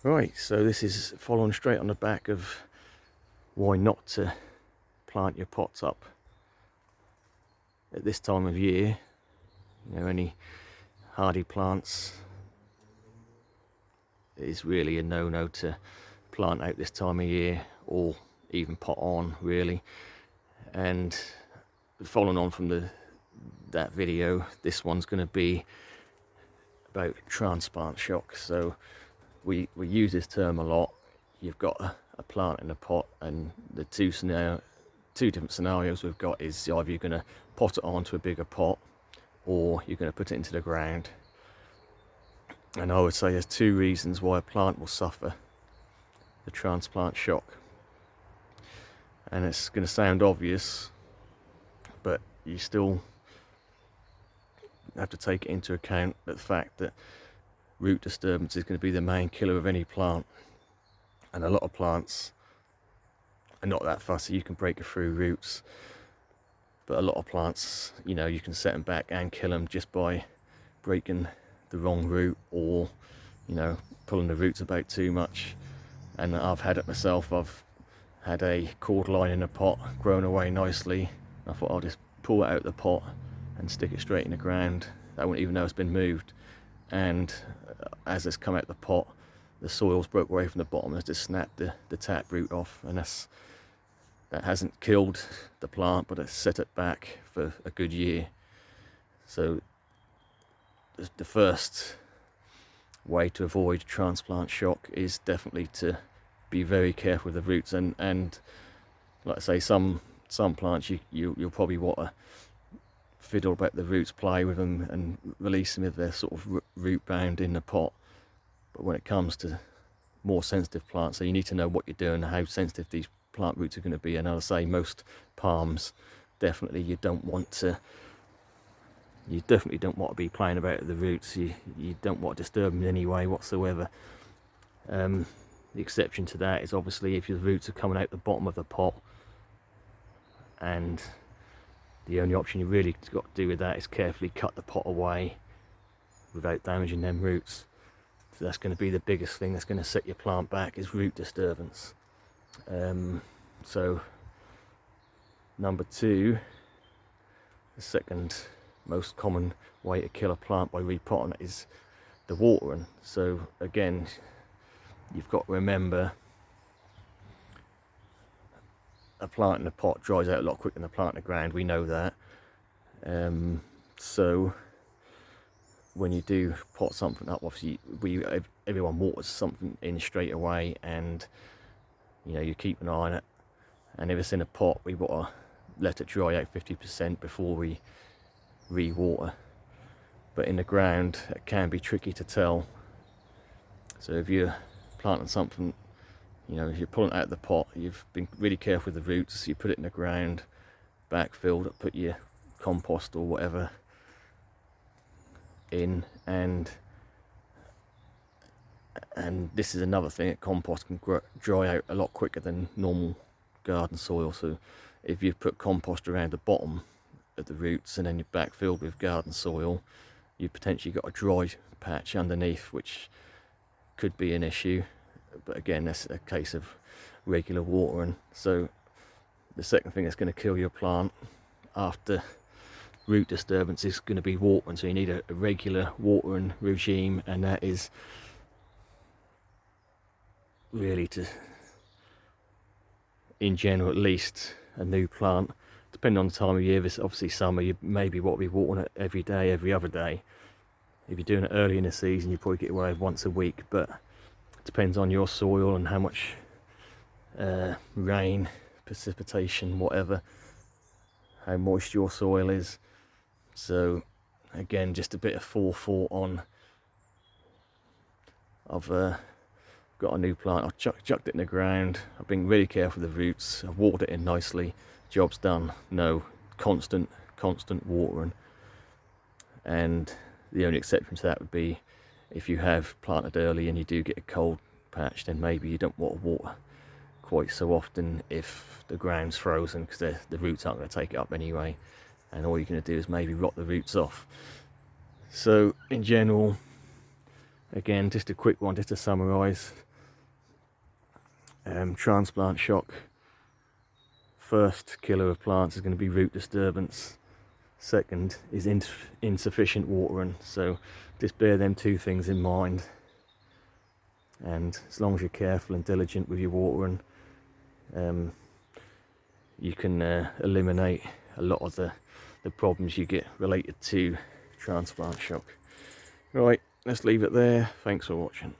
Right, so this is following straight on the back of why not to plant your pots up at this time of year. You know, any hardy plants, it is really a no-no to plant out this time of year, or even pot on really. And following on from that video, this one's going to be about transplant shock. So we use this term a lot. You've got a plant in a pot, and the two different scenarios we've got is either you're going to pot it onto a bigger pot, or you're going to put it into the ground. And I would say there's two reasons why a plant will suffer the transplant shock. And it's going to sound obvious, but you still have to take it into account, the fact that root disturbance is going to be the main killer of any plant. And a lot of plants are not that fussy. You can break through roots, but a lot of plants, you know, you can set them back and kill them just by breaking the wrong root, or, you know, pulling the roots about too much. And I've had it myself. I've had a cordyline in a pot growing away nicely. I thought I'll just pull it out of the pot and stick it straight in the ground. I wouldn't even know it's been moved. And as it's come out of the pot, the soil's broke away from the bottom and it's just snapped the tap root off. And that hasn't killed the plant, but it's set it back for a good year. So the first way to avoid transplant shock is definitely to be very careful with the roots. And like I say, some plants you'll probably want to fiddle about the roots, play with them and release them if they're sort of root bound in the pot. But when it comes to more sensitive plants, so you need to know what you're doing, how sensitive these plant roots are going to be. And I'll say most palms, definitely you definitely don't want to be playing about the roots. You don't want to disturb them in any way whatsoever. The exception to that is obviously if your roots are coming out the bottom of the pot, and the only option you really got to do with that is carefully cut the pot away without damaging them roots. So that's going to be the biggest thing that's going to set your plant back, is root disturbance. So number two, the second most common way to kill a plant by repotting it is the watering. So again, you've got to remember, a plant in a pot dries out a lot quicker than a plant in the ground. We know that. So when you do pot something up, obviously everyone waters something in straight away, and you know, you keep an eye on it. And if it's in a pot, we want to let it dry out 50% before we re-water. But in the ground, it can be tricky to tell. So if you're planting something, you know, if you're pulling it out of the pot, you've been really careful with the roots, you put it in the ground, backfilled it, put your compost or whatever in, and this is another thing, that compost can dry out a lot quicker than normal garden soil. So if you put compost around the bottom of the roots and then you're backfilled with garden soil, you potentially got a dry patch underneath, which could be an issue. But again, that's a case of regular watering. So the second thing that's going to kill your plant after root disturbance is going to be watering. So you need a regular watering regime, and that is really, to, in general at least, a new plant, depending on the time of year. This obviously summer, you maybe want to be watering it every day, every other day. If you're doing it early in the season, you probably get away with once a week, but it depends on your soil and how much rain, precipitation, whatever, how moist your soil is. So again, just a bit of forethought on. I've got a new plant, I've chucked it in the ground, I've been really careful with the roots, I've watered it in nicely, job's done. No, constant watering. And the only exception to that would be if you have planted early and you do get a cold patch, then maybe you don't want to water quite so often if the ground's frozen, because the roots aren't going to take it up anyway, and all you're going to do is maybe rot the roots off. So in general, again, just a quick one just to summarise, transplant shock. First killer of plants is going to be root disturbance. Second is insufficient watering. So just bear them two things in mind, and as long as you're careful and diligent with your watering, you can eliminate a lot of the problems you get related to transplant shock. Right, let's leave it there. Thanks for watching.